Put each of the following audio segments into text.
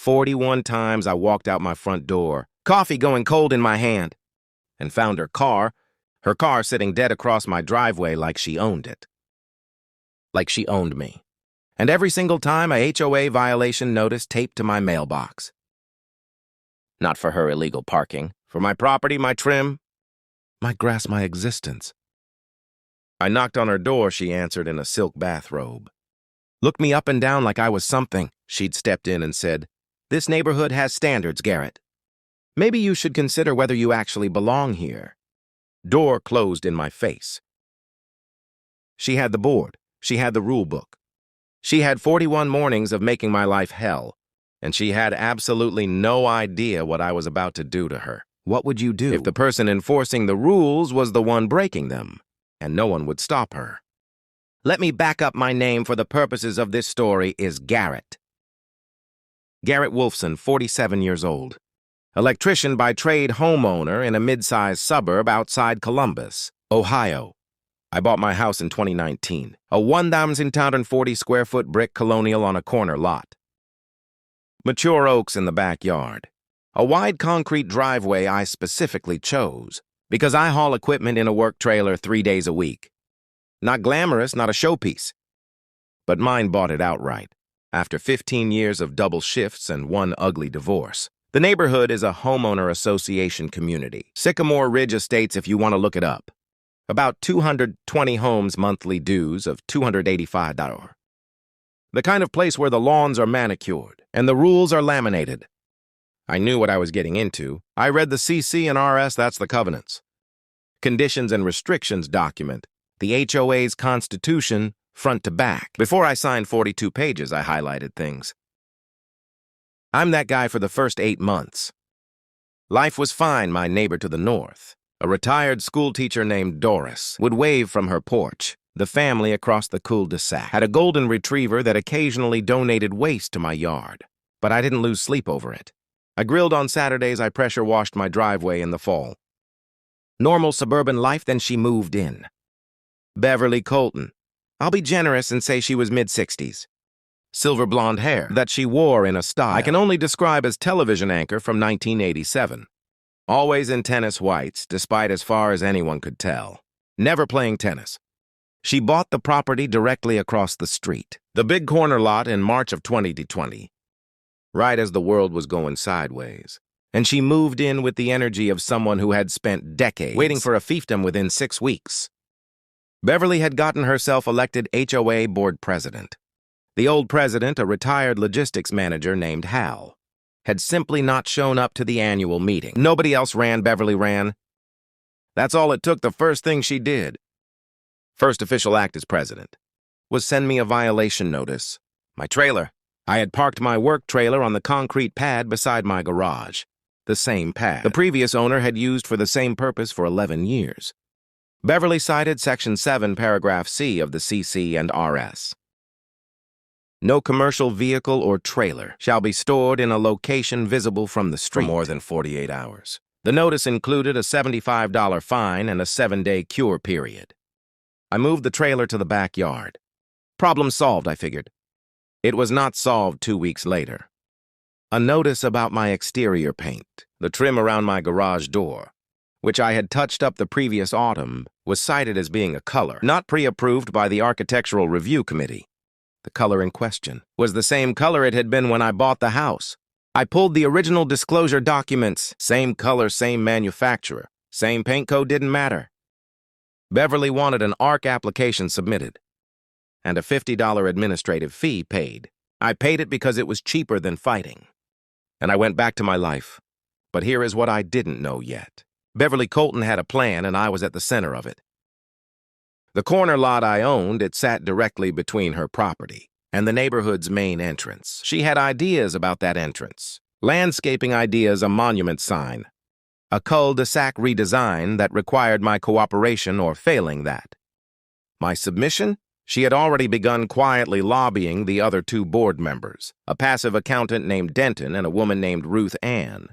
41 times I walked out my front door, coffee going cold in my hand, and found her car sitting dead across my driveway like she owned it. Like she owned me. And every single time a HOA violation notice taped to my mailbox. Not for her illegal parking, for my property, my trim, my grass, my existence. I knocked on her door, she answered in a silk bathrobe. Looked me up and down like I was something. She'd stepped in and said, "This neighborhood has standards, Garrett. Maybe you should consider whether you actually belong here." Door closed in my face. She had the board. She had the rule book. She had 41 mornings of making my life hell, and she had absolutely no idea what I was about to do to her. What would you do if the person enforcing the rules was the one breaking them, and no one would stop her? Let me back up. My name for the purposes of this story is Garrett. Garrett Wolfson, 47 years old. Electrician by trade, homeowner in a mid-sized suburb outside Columbus, Ohio. I bought my house in 2019, a 1,240-square-foot brick colonial on a corner lot. Mature oaks in the backyard. A wide concrete driveway I specifically chose because I haul equipment in a work trailer 3 days a week. Not glamorous, not a showpiece. But mine bought it outright, after 15 years of double shifts and one ugly divorce. The neighborhood is a homeowner association community. Sycamore Ridge Estates if you want to look it up. About 220 homes, monthly dues of $285. The kind of place where the lawns are manicured and the rules are laminated. I knew what I was getting into. I read the CC and RS, that's the covenants. Conditions and restrictions document, the HOA's constitution, front to back. Before I signed 42 pages, I highlighted things. I'm that guy for the first 8 months. Life was fine. My neighbor to the north, a retired schoolteacher named Doris, would wave from her porch. The family across the cul-de-sac had a golden retriever that occasionally donated waste to my yard, but I didn't lose sleep over it. I grilled on Saturdays. I pressure washed my driveway in the fall. Normal suburban life. Then she moved in. Beverly Colton. I'll be generous and say she was mid-60s. Silver blonde hair that she wore in a style I can only describe as television anchor from 1987. Always in tennis whites, despite as far as anyone could tell. Never playing tennis. She bought the property directly across the street, the big corner lot, in March of 2020, right as the world was going sideways. And she moved in with the energy of someone who had spent decades waiting for a fiefdom within 6 weeks. Beverly had gotten herself elected HOA board president. The old president, a retired logistics manager named Hal, had simply not shown up to the annual meeting. Nobody else ran. Beverly ran. That's all it took. The first thing she did, first official act as president, was send me a violation notice. My trailer. I had parked my work trailer on the concrete pad beside my garage. The same pad the previous owner had used for the same purpose for 11 years. Beverly cited Section 7, Paragraph C of the CC and RS. No commercial vehicle or trailer shall be stored in a location visible from the street for more than 48 hours. The notice included a $75 fine and a 7-day cure period. I moved the trailer to the backyard. Problem solved, I figured. It was not solved 2 weeks later. A notice about my exterior paint, the trim around my garage door, which I had touched up the previous autumn, was cited as being a color not pre-approved by the Architectural Review Committee. The color in question was the same color it had been when I bought the house. I pulled the original disclosure documents. Same color, same manufacturer, same paint code, didn't matter. Beverly wanted an ARC application submitted and a $50 administrative fee paid. I paid it because it was cheaper than fighting. And I went back to my life. But here is what I didn't know yet. Beverly Colton had a plan, and I was at the center of it. The corner lot I owned, it sat directly between her property and the neighborhood's main entrance. She had ideas about that entrance. Landscaping ideas, a monument sign, a cul-de-sac redesign that required my cooperation or failing that. My submission? She had already begun quietly lobbying the other 2 board members, a passive accountant named Denton and a woman named Ruth Ann,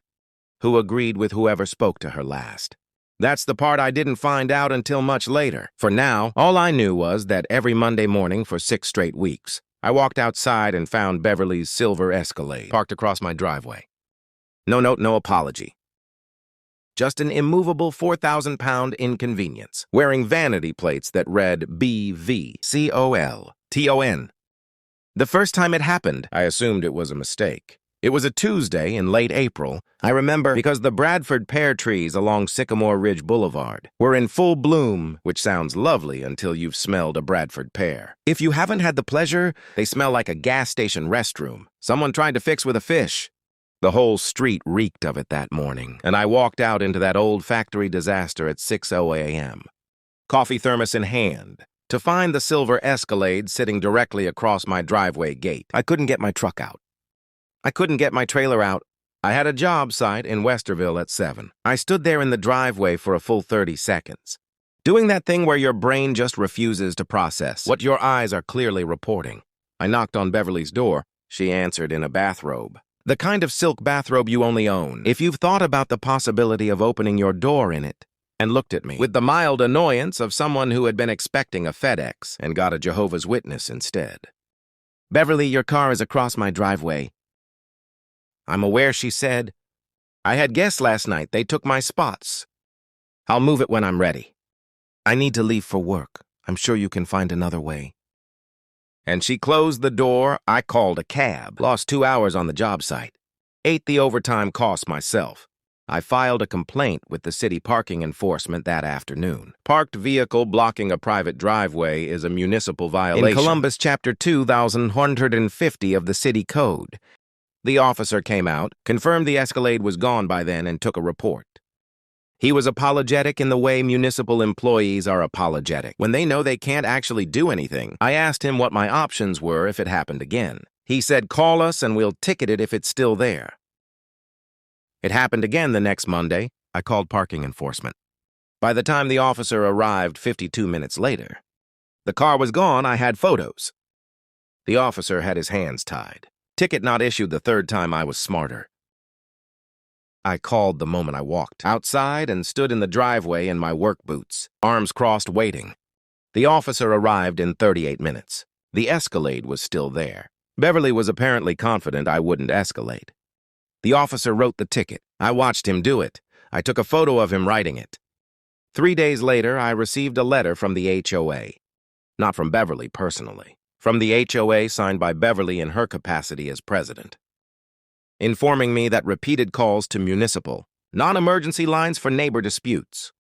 who agreed with whoever spoke to her last. That's the part I didn't find out until much later. For now, all I knew was that every Monday morning for 6 straight weeks, I walked outside and found Beverly's silver Escalade parked across my driveway. No note, no apology. Just an immovable 4,000-pound inconvenience, wearing vanity plates that read BVCOLTON. The first time it happened, I assumed it was a mistake. It was a Tuesday in late April, I remember, because the Bradford pear trees along Sycamore Ridge Boulevard were in full bloom, which sounds lovely until you've smelled a Bradford pear. If you haven't had the pleasure, they smell like a gas station restroom someone tried to fix with a fish. The whole street reeked of it that morning, and I walked out into that old factory disaster at 6:00 a.m., coffee thermos in hand, to find the silver Escalade sitting directly across my driveway gate. I couldn't get my truck out. I couldn't get my trailer out. I had a job site in Westerville at 7. I stood there in the driveway for a full 30 seconds, doing that thing where your brain just refuses to process what your eyes are clearly reporting. I knocked on Beverly's door. She answered in a bathrobe. The kind of silk bathrobe you only own if you've thought about the possibility of opening your door in it, and looked at me with the mild annoyance of someone who had been expecting a FedEx and got a Jehovah's Witness instead. "Beverly, your car is across my driveway." "I'm aware," she said. "I had guests last night. They took my spots. I'll move it when I'm ready. I need to leave for work. I'm sure you can find another way." And she closed the door. I called a cab, lost 2 hours on the job site, ate the overtime costs myself. I filed a complaint with the city parking enforcement that afternoon. Parked vehicle blocking a private driveway is a municipal violation in Columbus Chapter 2150 of the City Code. The officer came out, confirmed the Escalade was gone by then, and took a report. He was apologetic in the way municipal employees are apologetic when they know they can't actually do anything. I asked him what my options were if it happened again. He said, "Call us and we'll ticket it if it's still there." It happened again the next Monday. I called parking enforcement. By the time the officer arrived 52 minutes later, the car was gone. I had photos. The officer had his hands tied. Ticket not issued the third time. I was smarter. I called the moment I walked outside and stood in the driveway in my work boots, arms crossed, waiting. The officer arrived in 38 minutes. The Escalade was still there. Beverly was apparently confident I wouldn't escalate. The officer wrote the ticket. I watched him do it. I took a photo of him writing it. 3 days later, I received a letter from the HOA. Not from Beverly personally. From the HOA, signed by Beverly in her capacity as president, informing me that repeated calls to municipal, non-emergency lines for neighbor disputes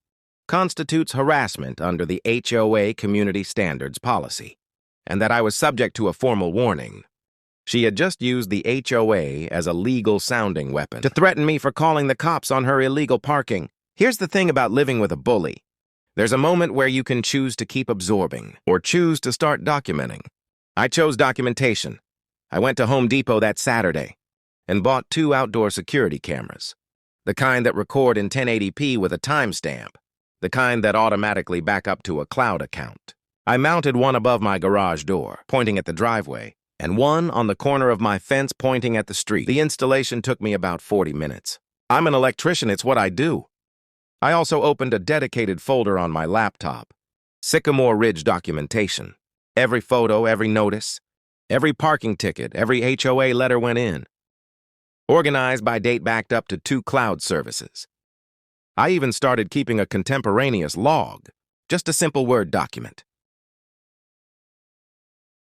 constitutes harassment under the HOA Community Standards policy, and that I was subject to a formal warning. She had just used the HOA as a legal sounding weapon to threaten me for calling the cops on her illegal parking. Here's the thing about living with a bully. There's a moment where you can choose to keep absorbing or choose to start documenting. I chose documentation. I went to Home Depot that Saturday and bought 2 outdoor security cameras, the kind that record in 1080p with a timestamp, the kind that automatically back up to a cloud account. I mounted one above my garage door, pointing at the driveway, and one on the corner of my fence pointing at the street. The installation took me about 40 minutes. I'm an electrician, it's what I do. I also opened a dedicated folder on my laptop, Sycamore Ridge documentation. Every photo, every notice, every parking ticket, every HOA letter went in, organized by date backed up to 2 cloud services. I even started keeping a contemporaneous log, just a simple Word document.